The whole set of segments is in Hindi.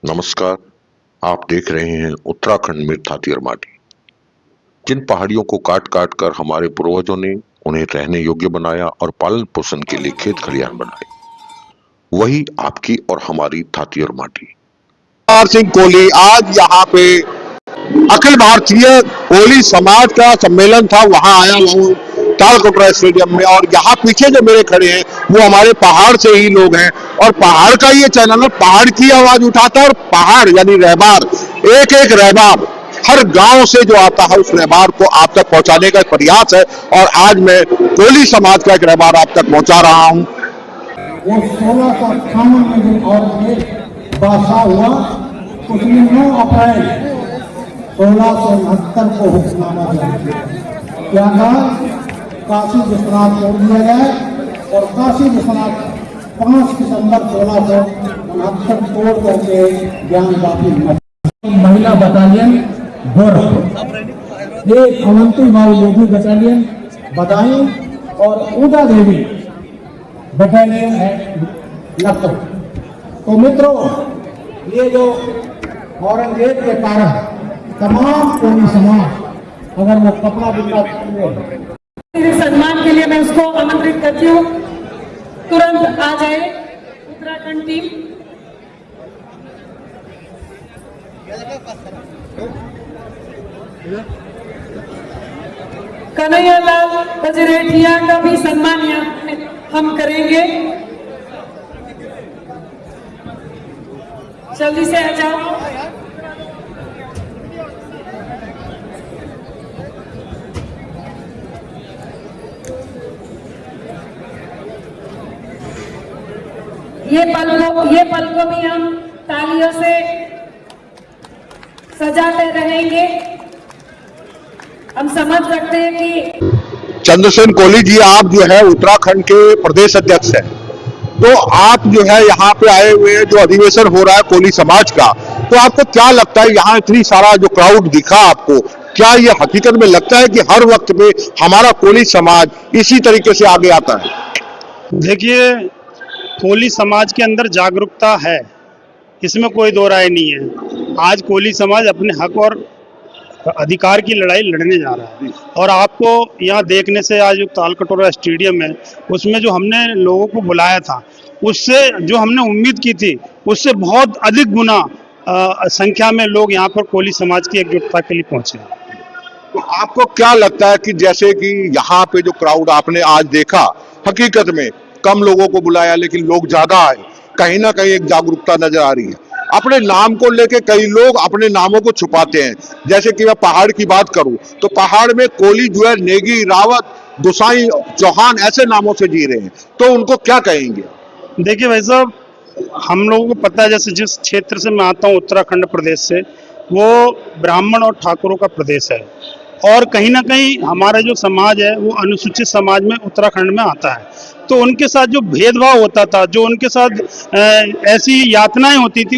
नमस्कार। आप देख रहे हैं उत्तराखंड में थातिर माटी। जिन पहाड़ियों को काट काट कर हमारे पूर्वजों ने उन्हें रहने योग्य बनाया और पालन पोषण के लिए खेत खलिहान बनाए, वही आपकी और हमारी थातिर माटी। सिंह कोहली आज यहाँ पे अखिल भारतीय कोहली समाज का सम्मेलन था, वहां आया हूँ तालकटोरा स्टेडियम में। और यहाँ पीछे जो मेरे खड़े हैं वो हमारे पहाड़ से ही लोग हैं, और पहाड़ का ये चैनल पहाड़ की आवाज उठाता है। और पहाड़ यानी रहबार, एक एक रहबार हर गांव से जो आता है उस रहबार को आप तक पहुंचाने का प्रयास है। और आज मैं कोहली समाज का एक रहबार आप तक पहुंचा रहा हूं। वो 1658 में जो और देश बादशाह हुआ, उसने 9 अप्रैल 1669 को हुक्मनामा जारी किया। क्या कहा? काशी विश्वनाथ तोड़ दिया जाए, और काशी विश्वनाथ 5 दिसंबर 1669 तोड़ करके ज्ञान वापी महिला बटालियन गोरखपुर, एक अवंती माऊ योगी बटालियन बदायूं, और ऊदा देवी बटालियन है लखनऊ। तो मित्रों, ये जो औरंगजेब के कारण तमाम कोई समाज अगर वो कपड़ा बिकता सम्मान के लिए मैं उसको आमंत्रित करती हूँ, तुरंत आ जाए उत्तराखंड टीम। कन्हैयालाल बजरेठिया का भी सम्मान यहाँ हम करेंगे। जल्दी से आ जाओ। ये पल को भी हम तालियों से सजाते रहेंगे। हम समझ सकते हैं कि चंद्रसेन कोहली जी, आप जो है उत्तराखंड के प्रदेश अध्यक्ष हैं, तो आप जो है यहाँ पे आए हुए हैं, जो अधिवेशन हो रहा है कोहली समाज का, तो आपको क्या लगता है यहाँ इतनी सारा जो क्राउड दिखा आपको, क्या ये हकीकत में लगता है कि हर वक्त में हमारा कोहली समाज इसी तरीके से आगे आता है? देखिए, कोहली समाज के अंदर जागरूकता है, इसमें कोई दो राय नहीं है। आज कोहली समाज अपने हक और अधिकार की लड़ाई लड़ने जा रहा है। और आपको यहाँ देखने से आज जो तालकटोरा स्टेडियम है, उसमें जो हमने लोगों को बुलाया था, उससे जो हमने उम्मीद की थी उससे बहुत अधिक गुना संख्या में लोग यहाँ पर कोहली समाज की एकजुटता के लिए पहुंचे। तो आपको क्या लगता है कि जैसे कि यहाँ पे जो क्राउड आपने आज देखा, हकीकत में कम लोगों को बुलाया लेकिन लोग ज्यादा आए, कहीं ना कहीं एक जागरूकता नजर आ रही है। अपने नाम को लेके कई लोग अपने नामों को छुपाते हैं। जैसे कि मैं पहाड़ की बात करूं तो पहाड़ में कोहली जो है नेगी, रावत, गुसाई, चौहान ऐसे नामों से जी रहे हैं, तो उनको क्या कहेंगे? देखिए भाई साहब, हम लोगों को पता है, जैसे जिस क्षेत्र से मैं आता हूँ उत्तराखंड प्रदेश से, वो ब्राह्मण और ठाकुरों का प्रदेश है। और कहीं ना कहीं हमारा जो समाज है वो अनुसूचित समाज में उत्तराखंड में आता है। तो उनके साथ जो भेदभाव होता था, जो उनके साथ ऐसी यातनाएं होती थी,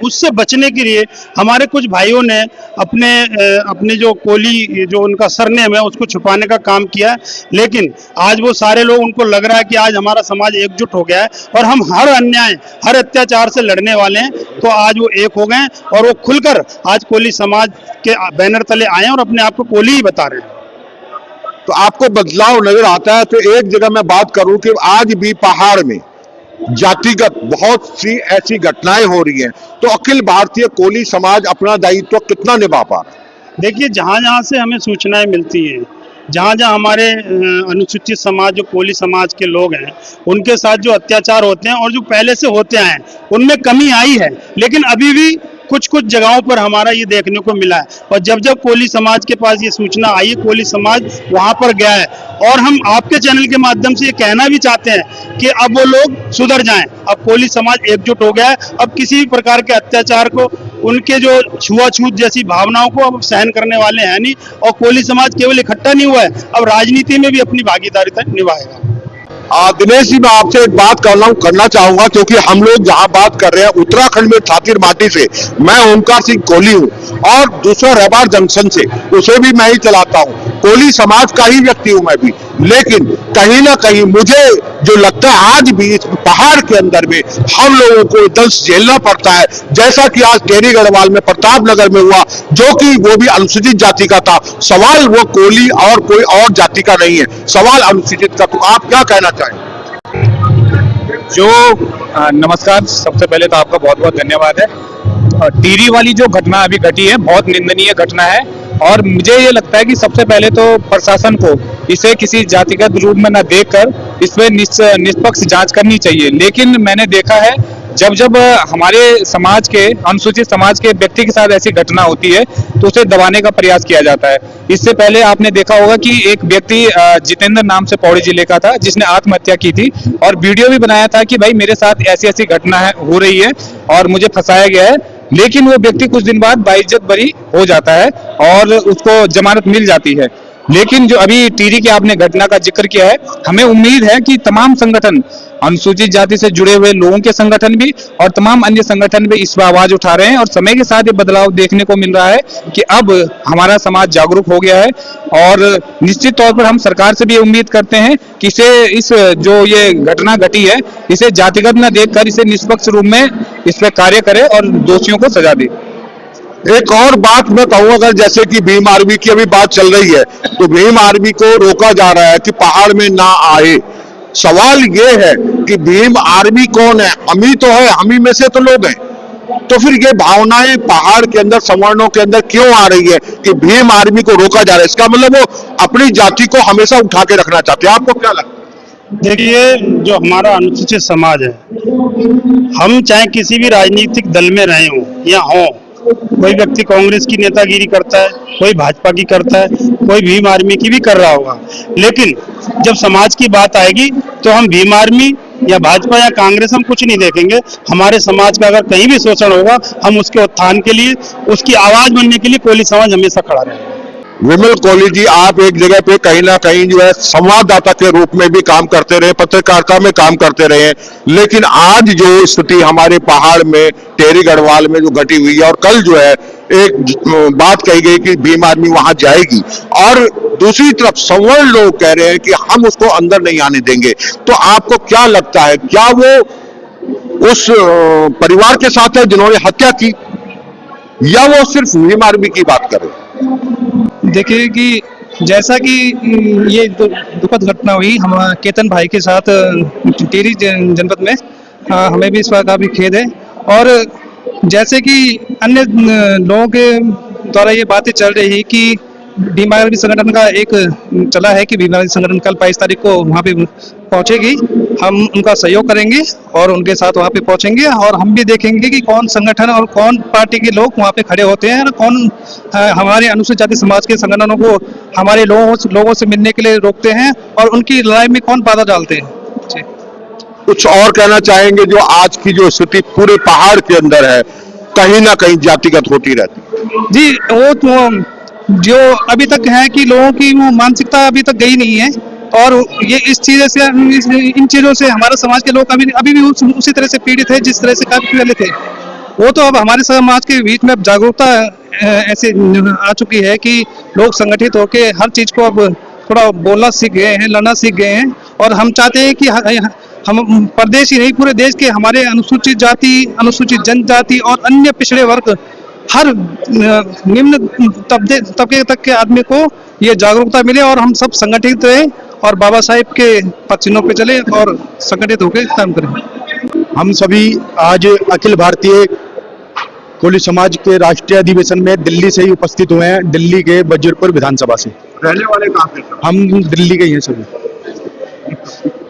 उससे बचने के लिए हमारे कुछ भाइयों ने अपने जो कोहली जो उनका सरनेम है उसको छुपाने का काम किया है। लेकिन आज वो सारे लोग, उनको लग रहा है कि आज हमारा समाज एकजुट हो गया है और हम हर अन्याय, हर अत्याचार से लड़ने वाले हैं। तो आज वो एक हो गए और वो खुलकर आज कोहली समाज के बैनर तले आए और अपने आप को कोहली ही बता रहे हैं। तो आपको बदलाव नजर आता है? तो एक जगह मैं बात करूं कि आज भी पहाड़ में जातिगत बहुत सी ऐसी घटनाएं हो रही हैं, तो अखिल भारतीय कोहली समाज अपना दायित्व कितना निभा पा रहा है? देखिए, जहाँ जहाँ से हमें सूचनाएं मिलती हैं, जहाँ जहाँ हमारे अनुसूचित समाज जो कोहली समाज के लोग हैं, उनके साथ जो अत्याचार होते हैं और जो पहले से होते आए हैं, उनमें कमी आई है। लेकिन अभी भी कुछ जगहों पर हमारा ये देखने को मिला है। और जब जब कोहली समाज के पास ये सूचना आई, कोहली समाज वहाँ पर गया है। और हम आपके चैनल के माध्यम से ये कहना भी चाहते हैं कि अब वो लोग सुधर जाएं। अब कोहली समाज एकजुट हो गया है। अब किसी भी प्रकार के अत्याचार को, उनके जो छुआछूत जैसी भावनाओं को अब सहन करने वाले हैं नहीं। और कोहली समाज केवल इकट्ठा नहीं हुआ है, अब राजनीति में भी अपनी भागीदारी निभाएगा। दिनेश जी, मैं आपसे एक बात करना चाहूंगा, क्योंकि हम लोग जहां बात कर रहे हैं उत्तराखंड में थातिर माटी से, मैं ओमकार सिंह कोहली हूं और दूसरा रहबार जंक्शन से, उसे भी मैं ही चलाता हूं। कोहली समाज का ही व्यक्ति हूं मैं भी, लेकिन कहीं ना कहीं मुझे जो लगता है आज भी इस पहाड़ के अंदर में हम लोगों को दंश झेलना पड़ता है, जैसा कि आज टेरी गढ़वाल में प्रतापनगर में हुआ, जो कि वो भी अनुसूचित जाति का था। सवाल वो कोली और कोई और जाति का नहीं है, सवाल अनुसूचित का। तो आप क्या कहना चाहेंगे? नमस्कार, सबसे पहले तो आपका बहुत बहुत धन्यवाद है। टिहरी वाली जो घटना अभी घटी है बहुत निंदनीय घटना है और मुझे ये लगता है कि सबसे पहले तो प्रशासन को इसे किसी जातिगत रूप में न देखकर इस पे निष्पक्ष जांच करनी चाहिए। लेकिन मैंने देखा है जब जब हमारे समाज के अनुसूचित समाज के व्यक्ति के साथ ऐसी घटना होती है तो उसे दबाने का प्रयास किया जाता है। इससे पहले आपने देखा होगा कि एक व्यक्ति जितेंद्र नाम से पौड़ी जिले का था जिसने आत्महत्या की थी और वीडियो भी बनाया था कि भाई मेरे साथ ऐसी ऐसी घटना हो रही है और मुझे फंसाया गया है। लेकिन वो व्यक्ति कुछ दिन बाद बाइज्जत बरी हो जाता है और उसको जमानत मिल जाती है। लेकिन जो अभी टिहरी की आपने घटना का जिक्र किया है, हमें उम्मीद है कि तमाम संगठन, अनुसूचित जाति से जुड़े हुए लोगों के संगठन भी और तमाम अन्य संगठन भी इस पर आवाज उठा रहे हैं और समय के साथ ये बदलाव देखने को मिल रहा है कि अब हमारा समाज जागरूक हो गया है। और निश्चित तौर पर हम सरकार से भी उम्मीद करते हैं कि इस जो ये घटना घटी है इसे जातिगत न देखकर इसे निष्पक्ष रूप में इस पर कार्य करे और दोषियों को सजा दे। एक और बात मैं कहूँ, अगर जैसे कि भीम आर्मी की अभी बात चल रही है तो भीम आर्मी को रोका जा रहा है कि पहाड़ में ना आए। सवाल ये है कि भीम आर्मी कौन है? हम ही तो है, हम ही में से तो लोग हैं। तो फिर ये भावनाएं पहाड़ के अंदर, सवर्णों के अंदर क्यों आ रही है कि भीम आर्मी को रोका जा रहा है? इसका मतलब वो अपनी जाति को हमेशा उठा के रखना चाहते हैं। आपको क्या लगता है? देखिए, जो हमारा अनुसूचित समाज है, हम चाहे किसी भी राजनीतिक दल में रहे हों या हों, कोई व्यक्ति कांग्रेस की नेतागिरी करता है, कोई भाजपा की करता है, कोई भीम आर्मी की भी कर रहा होगा, लेकिन जब समाज की बात आएगी तो हम भीम आर्मी या भाजपा या कांग्रेस हम कुछ नहीं देखेंगे। हमारे समाज का अगर कहीं भी शोषण होगा, हम उसके उत्थान के लिए, उसकी आवाज बनने के लिए कोली समाज हमेशा खड़ा रहेगा। विमल कोहली जी, आप एक जगह पे कहीं ना कहीं जो है संवाददाता के रूप में भी काम करते रहे, पत्रकारिता में काम करते रहे, लेकिन आज जो स्थिति हमारे पहाड़ में टेरी गढ़वाल में जो घटी हुई है और कल जो है एक बात कही गई कि भीम आर्मी वहां जाएगी और दूसरी तरफ सवर्ण लोग कह रहे हैं कि हम उसको अंदर नहीं आने देंगे, तो आपको क्या लगता है, क्या वो उस परिवार के साथ है जिन्होंने हत्या की या वो सिर्फ भीम आर्मी की बात कर रहे हैं? देखिए कि जैसा कि ये दुखद घटना हुई हम केतन भाई के साथ टिहरी जनपद में, हमें भी इस बात का भी खेद है। और जैसे कि अन्य लोगों के द्वारा ये बातें चल रही है कि भीम आर्मी संगठन का एक चला है कि भीम आर्मी संगठन कल 22 तारीख को वहाँ पे पहुँचेगी, हम उनका सहयोग करेंगे और उनके साथ वहाँ पे पहुँचेंगे और हम भी देखेंगे कि कौन संगठन और कौन पार्टी के लोग वहाँ पे खड़े होते हैं और कौन हमारे अनुसूचित जाति समाज के संगठनों को हमारे लोगों से मिलने के लिए रोकते हैं और उनकी लड़ाई में कौन बाधा डालते हैं। कुछ और कहना चाहेंगे? जो आज की जो स्थिति पूरे पहाड़ के अंदर है, कहीं ना कहीं जातिगत होती रहती है। जी, वो तो जो अभी तक है कि लोगों की वो मानसिकता अभी तक गई नहीं है और ये इस चीज़ से, इन चीज़ों से हमारे समाज के लोग अभी भी उसी तरह से पीड़ित है जिस तरह से काफी पहले थे। वो तो अब हमारे समाज के बीच में जागरूकता ऐसे आ चुकी है कि लोग संगठित होकर हर चीज़ को अब थोड़ा बोलना सीख गए हैं, लड़ना सीख गए हैं। और हम चाहते हैं कि हम प्रदेश ही नहीं, पूरे देश के हमारे अनुसूचित जाति, अनुसूचित जनजाति और अन्य पिछड़े वर्ग, हर निम्न तबके तक के आदमी को ये जागरूकता मिले और हम सब संगठित रहें और बाबा साहेब के पसीनों पे चले और संगठित होकर काम करें। हम सभी आज अखिल भारतीय कोली समाज के राष्ट्रीय अधिवेशन में दिल्ली से ही उपस्थित हुए हैं, दिल्ली के वजीरपुर विधानसभा से। रहने वाले कहाँ से? हम दिल्ली के ही हैं सभी।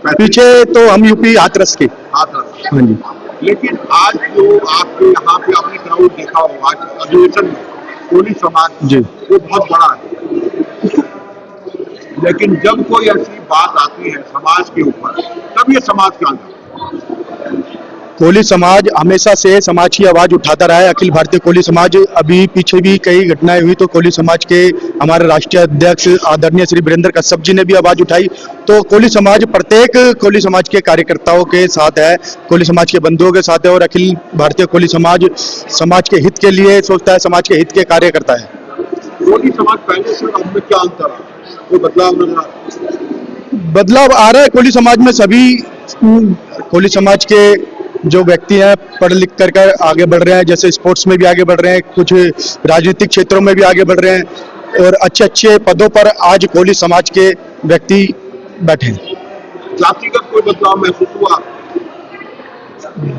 पीछे तो हम यूपी हाथरस के। हाँ जी। लेकिन आज जो आपके यहाँ पे आपने क्राउड देखा होगा अधिवेशन में, कोली समाज जी, वो बहुत बड़ा है, लेकिन जब कोई ऐसी बात आती है समाज के ऊपर, तब ये समाज क्या है? कोली समाज हमेशा से समाज की आवाज उठाता रहा है। अखिल भारतीय कोली समाज, अभी पीछे भी कई घटनाएं हुई तो कोली समाज के हमारे राष्ट्रीय अध्यक्ष आदरणीय श्री वीरेंद्र कश्यप जी ने भी आवाज उठाई। तो कोली समाज प्रत्येक कोली समाज के कार्यकर्ताओं के साथ है, कोली समाज के बंधुओं के साथ है और अखिल भारतीय कोली समाज समाज के हित के लिए सोचता है, समाज के हित के कार्य करता है। कोली समाज पहले से अब में क्या अंतर है, कोई बदलाव नजर आता है? बदलाव आ रहा है कोली समाज में। सभी कोली समाज के जो व्यक्ति हैं पढ़ लिख कर आगे बढ़ रहे हैं, जैसे स्पोर्ट्स में भी आगे बढ़ रहे हैं, कुछ राजनीतिक क्षेत्रों में भी आगे बढ़ रहे हैं और अच्छे अच्छे पदों पर आज कोली समाज के व्यक्ति बैठे हैं। जातिगत कोई बदलाव महसूस हुआ?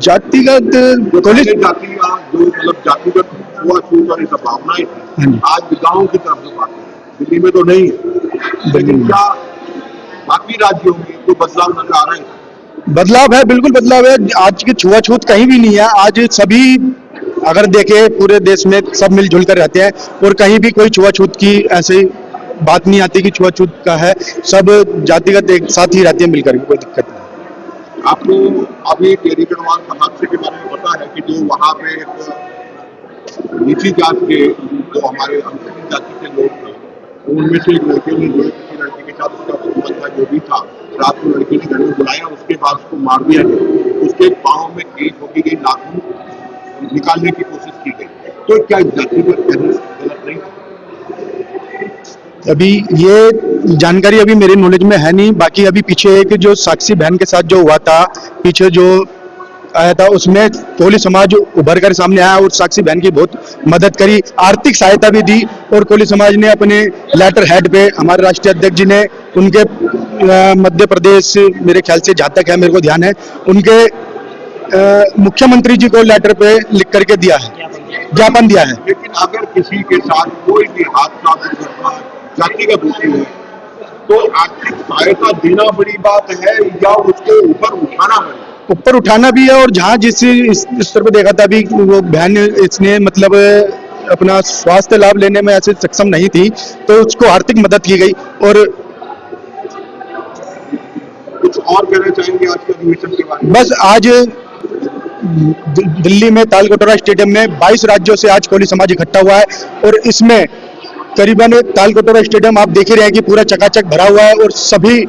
जातिगत कोली जाति का जो मतलब जातिगत छुआछूत और भावनाएं थी, आज गाँव की तरफ से बात है, दिल्ली में तो नहीं है, लेकिन क्या बाकी राज्यों में कोई बदलाव नजर आ रहा है? बदलाव है, बिल्कुल बदलाव है। आज की छुआछूत कहीं भी नहीं है। आज सभी अगर देखे पूरे देश में सब मिलजुल कर रहते हैं और कहीं भी कोई छुआछूत की ऐसी बात नहीं आती कि छुआछूत का है। सब जातिगत एक साथ ही रहते हैं मिलकर, कोई दिक्कत नहीं। आपको अभी टेरी गढ़वाल के हादसे के बारे में पता है कि जो वहाँ पे एक नीची जात के जो हमारे अनुसूचित जाति के लोग थे, उनमें से एक लड़के ने जो किसी लड़की के साथ उसका संबंध था जो भी था, रात को लड़के ने घर में बुलाया, उसके बाद उसको मार दिया गया, उसके पाँव में कील ठोकी गई, नाखून निकालने की कोशिश की गई। तो क्या जाति पर गलत नहीं? अभी ये जानकारी अभी मेरे नॉलेज में है नहीं। बाकी अभी पीछे एक जो साक्षी बहन के साथ जो हुआ था, पीछे जो आया था, उसमें कोली समाज उभर कर सामने आया और साक्षी बहन की बहुत मदद करी, आर्थिक सहायता भी दी। और कोली समाज ने अपने लेटर हेड पे हमारे राष्ट्रीय अध्यक्ष जी ने उनके मध्य प्रदेश, मेरे ख्याल से जहाँ तक है मेरे को ध्यान है, उनके मुख्यमंत्री जी को लेटर पे लिख करके दिया है, ज्ञापन दिया है। लेकिन अगर किसी के साथ कोई भी हादसा दुर्घटना जातिगत होती है तो आर्थिक सहायता देना बड़ी बात है या उसके ऊपर उठाना बड़ी? ऊपर उठाना भी है, और जहाँ जिस स्तर पे देखा था अभी वो बहन इसने मतलब अपना स्वास्थ्य लाभ लेने में ऐसे सक्षम नहीं थी, तो उसको आर्थिक मदद की गई। और कुछ और कहना चाहेंगे आज के अधिवेशन के बारे में? बस आज दिल्ली में तालकटोरा स्टेडियम में 22 राज्यों से आज कोली समाज इकट्ठा हुआ है और इसमें करीबन तालकटोरा स्टेडियम आप देख ही रहे हैं कि पूरा चकाचक भरा हुआ है। और सभी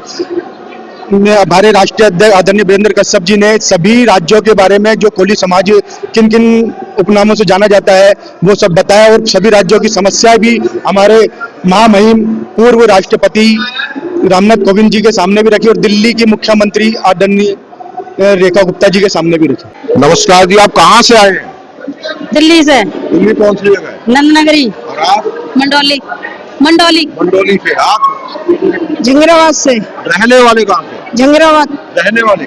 हमारे राष्ट्रीय अध्यक्ष आदरणीय वीरेंद्र कश्यप जी ने सभी राज्यों के बारे में जो कोली समाज किन किन उपनामों से जाना जाता है वो सब बताया, और सभी राज्यों की समस्याएं भी हमारे महामहिम पूर्व राष्ट्रपति रामनाथ कोविंद जी के सामने भी रखी और दिल्ली की मुख्यमंत्री आदरणीय रेखा गुप्ता जी के सामने भी रखी। नमस्कार जी, आप कहाँ से आए हैं? दिल्ली से। दिल्ली कौन सी जगह है? नंदनगरी। और आप? मंडोली। मंडोली। मंडोली से। आप? झिंगराबाद से। रहने वाले कहाँ से? झिंगराबाद। रहने वाले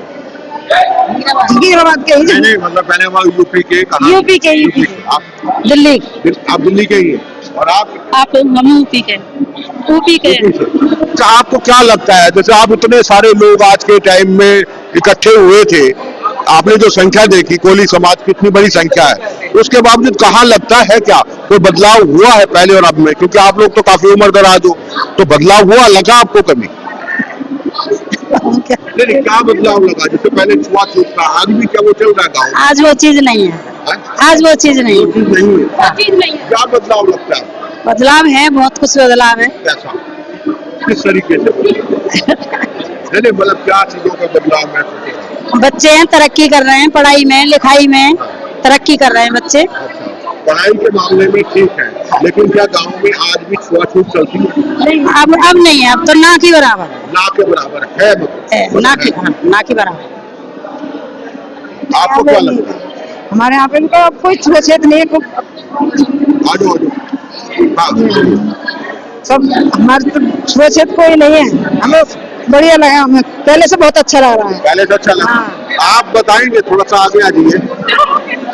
झिंगराबाद के ही। नहीं, मतलब पहले वाले यूपी के। कहाँ? यूपी के। आप? दिल्ली। आप दिल्ली के ही हैं। और आप? हम यूपी के। यूपी के। अच्छा, आपको क्या लगता है, जैसे आप इतने सारे लोग आज के टाइम में इकट्ठे हुए थे, आपने जो संख्या देखी कोली समाज की इतनी बड़ी संख्या है, उसके बावजूद कहाँ लगता है क्या कोई बदलाव हुआ है पहले और अब में? क्योंकि आप लोग तो काफी उम्र दराज हो, तो बदलाव हुआ लगा आपको कभी? नहीं, क्या बदलाव लगा? जैसे पहले छुआछूत था, आज भी क्या वो चल रहा है गाँव? आज वो चीज नहीं है। आज वो चीज नहीं है। चीज नहीं है। क्या बदलाव लगता है? बदलाव है, बहुत कुछ बदलाव है। कैसा? किस तरीके से? नहीं, मतलब क्या चीजों का बदलाव महसूस हो? बच्चे हैं तरक्की कर रहे हैं, पढ़ाई में लिखाई में तरक्की कर रहे हैं बच्चे। पढ़ाई के मामले में ठीक है, लेकिन क्या गांव में आज भी छुआछूत चलती है? अब नहीं है, अब तो ना की बराबर। ना के बराबर है, ना की बराबर। आपको क्या लगता है? हमारे यहाँ पे इनका कोई छुआछूत नहीं है। आजो सब हमारे तो छुआछूत कोई नहीं है। हमें बढ़िया लगा, हमें पहले से बहुत अच्छा लग रहा है। पहले से अच्छा लगा। आप बताएंगे, थोड़ा सा आगे आ जाइए।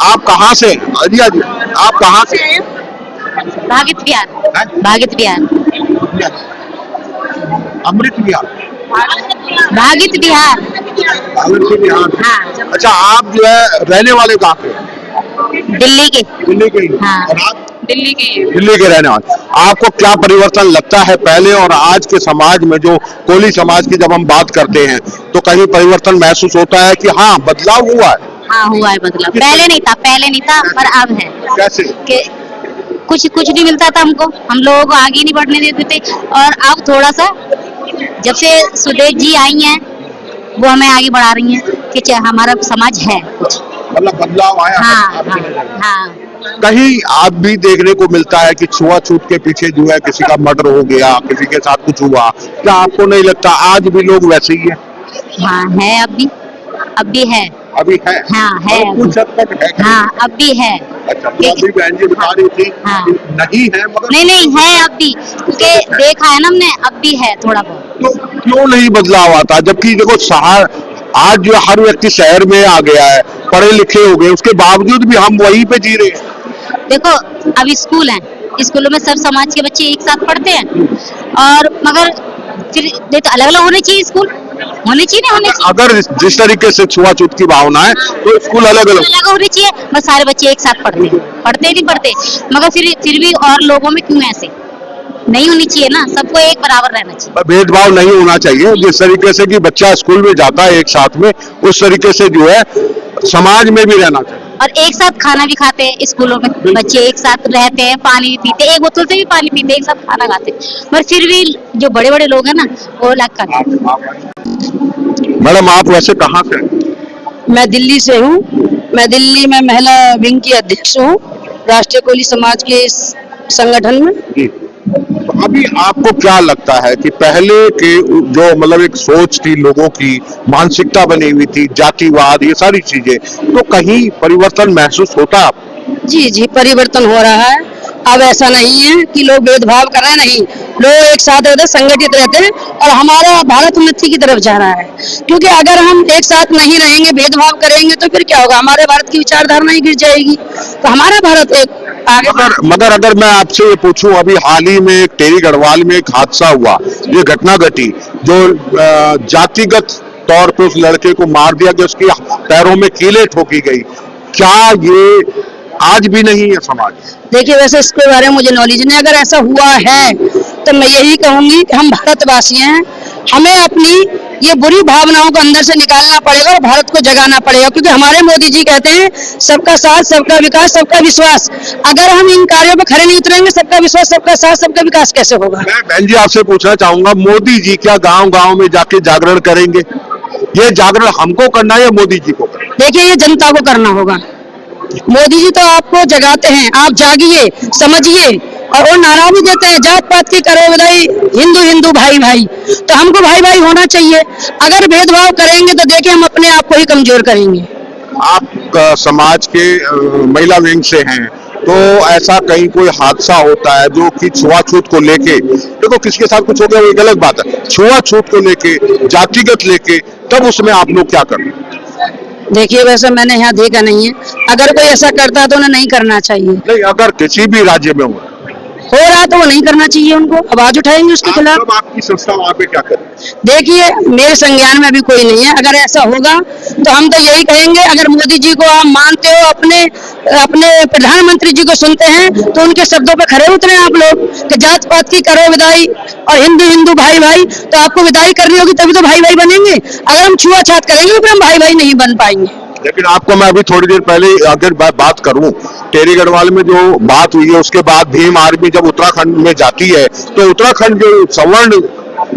आप कहाँ से? अजिया जी, आप कहाँ से? भागित बिहार। भागित बिहार। अमृत बिहार। भागित बिहार। भागित बिहार। हाँ। अच्छा, आप जो है रहने वाले कहाँ के? दिल्ली के। दिल्ली के ही। हाँ। और आप? दिल्ली के। दिल्ली के रहने वाले। आपको क्या परिवर्तन लगता है पहले और आज के समाज में? जो कोली समाज की जब हम बात करते हैं तो कहीं परिवर्तन महसूस होता है कि हाँ बदलाव हुआ है? हाँ हुआ है बदलाव। पहले नहीं था, पर अब है। कैसे? कुछ नहीं मिलता था हमको, हम लोगों को आगे नहीं बढ़ने देते थे, और अब थोड़ा सा जब से सुदेश जी आई हैं वो हमें आगे बढ़ा रही हैं कि हमारा समाज है कुछ। मतलब बदलाव आया। हाँ। कहीं आप भी देखने को मिलता है कि छुआछूत के पीछे जो है किसी का मर्डर हो गया, किसी के साथ कुछ हुआ, क्या आपको नहीं लगता आज भी लोग वैसे ही है? हाँ है, अब भी है। अभी है? हाँ है, कुछ हद तक है। हाँ अब भी है। अच्छा, तो अभी बहन जी बता रही थी हाँ। कि नहीं है, मगर नहीं है अब भी, क्योंकि देखा है ना हमने, अब भी है थोड़ा बहुत। तो क्यों नहीं बदलाव आता? जबकि देखो शहर आज जो हर व्यक्ति शहर में आ गया है, पढ़े लिखे हो गए, उसके बावजूद भी हम वहीं पे जी रहे हैं। देखो अभी स्कूल है, स्कूलों में सब समाज के बच्चे एक साथ पढ़ते हैं, और मगर फिर देखो अलग अलग होने चाहिए, स्कूल होने चाहिए ना, होने चाहिए। अगर जिस तरीके से छुआछूत की भावना है तो स्कूल अलग अलग होने चाहिए, बस सारे बच्चे एक साथ पढ़ते नहीं पढ़ते, मगर फिर भी और लोगों में क्यों ऐसे नहीं होनी चाहिए ना, सबको एक बराबर रहना चाहिए। भेदभाव नहीं होना चाहिए। जिस तरीके से कि बच्चा स्कूल में जाता है एक साथ में, उस तरीके से जो है समाज में भी रहना चाहिए। और एक साथ खाना भी खाते हैं स्कूलों में, बच्चे एक साथ रहते हैं, पानी भी पीते हैं, एक बोतल से भी पानी पीते हैं, एक साथ खाना खाते हैं, मगर फिर भी जो बड़े बड़े लोग हैं ना वो अलग खाते हैं। मैडम आप वैसे कहाँ से? मैं दिल्ली से हूँ। मैं दिल्ली में महिला विंग की अध्यक्ष हूँ, राष्ट्रीय कोली समाज के इस संगठन में। तो अभी आपको क्या लगता है कि पहले के जो मतलब एक सोच थी, लोगों की मानसिकता बनी हुई थी, जातिवाद, ये सारी चीजें, तो कहीं परिवर्तन महसूस होता? जी परिवर्तन हो रहा है। अब ऐसा नहीं है कि लोग भेदभाव कर रहे हैं, नहीं, लोग एक साथ रहते, संगठित रहते हैं, और हमारा भारत उन्नति की तरफ जा रहा है। क्योंकि अगर हम एक साथ नहीं रहेंगे, भेदभाव करेंगे, तो फिर क्या होगा, हमारे भारत की विचारधारा ही गिर जाएगी। तो हमारा भारत एक आगे। मगर अगर मैं आपसे ये पूछूं, अभी हाल ही में टेरी गढ़वाल में एक हादसा हुआ, ये घटना घटी जो जातिगत तौर पे उस लड़के को मार दिया गया, उसकी पैरों में कीलें ठोकी गई, क्या ये आज भी नहीं है समाज? देखिए वैसे इसके बारे में मुझे नॉलेज नहीं, अगर ऐसा हुआ है तो मैं यही कहूंगी कि हम भारतवासी हैं, हमें अपनी ये बुरी भावनाओं को अंदर से निकालना पड़ेगा और भारत को जगाना पड़ेगा। क्योंकि हमारे मोदी जी कहते हैं सबका साथ, सबका विकास, सबका विश्वास। अगर हम इन कार्यों पर खड़े नहीं उतरेंगे, सबका विश्वास, सबका साथ, सबका विकास कैसे होगा? मैं बहन जी आपसे पूछना चाहूंगा, मोदी जी क्या गांव-गांव में जाके जागरण करेंगे? ये जागरण हमको करना है या मोदी जी को करना? देखिए ये जनता को करना होगा। मोदी जी तो आपको जगाते हैं, आप जागिए, समझिए, और वो नारा भी देते हैं, जात पात की करो विदाई, हिंदू हिंदू भाई भाई। तो हमको भाई भाई होना चाहिए। अगर भेदभाव करेंगे तो देखिए हम अपने आप को ही कमजोर करेंगे। आप समाज के महिला विंग से हैं, तो ऐसा कहीं कोई हादसा होता है जो कि छुआछूत को लेके, देखो किसके साथ कुछ हो गया वो एक अलग बात है, छुआछूत को लेके, जातिगत लेके, तब उसमें आप लोग क्या करते हैं? देखिए वैसे मैंने यहाँ देखा नहीं है, अगर कोई ऐसा करता है तो उन्हें नहीं करना चाहिए। नहीं, अगर किसी भी राज्य में हो रहा तो वो नहीं करना चाहिए, उनको आवाज उठाएंगे उसके खिलाफ। आपकी संस्था वहाँ पे क्या करे? देखिए मेरे संज्ञान में अभी कोई नहीं है, अगर ऐसा होगा तो हम तो यही कहेंगे, अगर मोदी जी को आप मानते हो, अपने प्रधानमंत्री जी को सुनते हैं, तो उनके शब्दों पे खड़े उतरे आप लोग कि जात पात की करो विदाई और हिंदू हिंदू भाई भाई। तो आपको विदाई करनी होगी तभी तो भाई भाई बनेंगे। अगर हम छुआछूत करेंगे तो फिर हम भाई भाई नहीं बन पाएंगे। लेकिन आपको मैं अभी थोड़ी देर पहले अगर बात करूं, टेरी गढ़वाल में जो बात हुई है, उसके बाद भीम आर्मी जब उत्तराखंड में जाती है, तो उत्तराखंड जो सवर्ण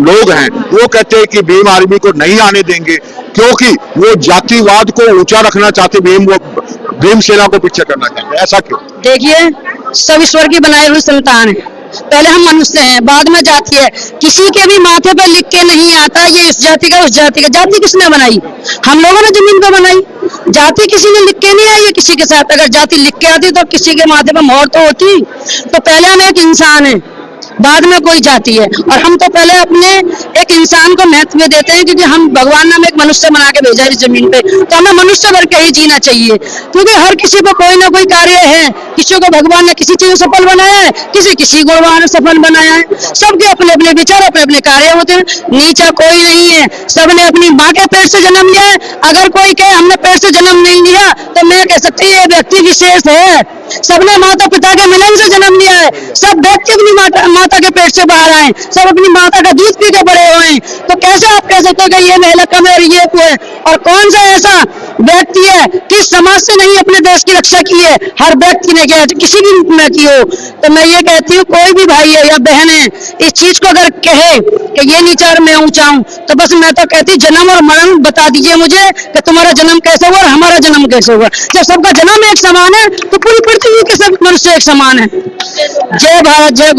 लोग हैं वो कहते हैं कि भीम आर्मी को नहीं आने देंगे, क्योंकि वो जातिवाद को ऊंचा रखना चाहते, भीम सेना को पीछे करना चाहते। ऐसा क्यों? देखिए सब ईश्वर की बनाई हुई संतान है, पहले हम मनुष्य हैं, बाद में जाति है। किसी के भी माथे पे लिख के नहीं आता ये इस जाति का, उस जाति का। जाति किसने बनाई? हम लोगों ने जमीन को बनाई। जाति किसी ने लिख के नहीं आई है किसी के साथ। अगर जाति लिख के आती तो किसी के माथे पे मोहर तो होती। तो पहले हम एक इंसान है, बाद में कोई जाति है, और हम तो पहले अपने एक इंसान को महत्व देते हैं, क्योंकि हम भगवान ने हमें एक मनुष्य बना के भेजा है इस जमीन पे, तो हमें मनुष्य भर के ही जीना चाहिए। क्योंकि हर किसी को कोई ना कोई कार्य है, किसी को भगवान ने किसी चीज में सफल बनाया है, किसी को भगवान ने सफल बनाया है। सबके अपने अपने विचार, अपने अपने कार्य होते हैं, नीचा कोई नहीं है। सबने अपनी माँ के पेट से जन्म लिया है। अगर कोई कहे हमने पेट से जन्म नहीं लिया, तो मैं कह सकती हूँ ये व्यक्ति विशेष है। सबने माता पिता के मिलन से जन्म लिया है। सब व्यक्ति अपनी माता के पेट से बाहर आए, सब अपनी माता का दूध पी के बड़े हुए हैं। तो कैसे आप कह सकते हो कि ये महिला कम है और ये है? और कौन सा ऐसा व्यक्ति है कि समाज से नहीं अपने देश की रक्षा की है? हर व्यक्ति ने किया, किसी भी रूप में की हो। तो मैं ये कहती हूँ कोई भी भाई है या बहन है इस चीज को अगर कहे कि ये नीचा और मैं ऊंचा हूँ, तो बस मैं तो कहती जन्म और मरण बता दीजिए मुझे कि तुम्हारा जन्म कैसे हुआ और हमारा जन्म कैसे हुआ। जब सबका जन्म एक समान है तो पूरी पृथ्वी के सब मनुष्य एक समान है। जय भारत, जय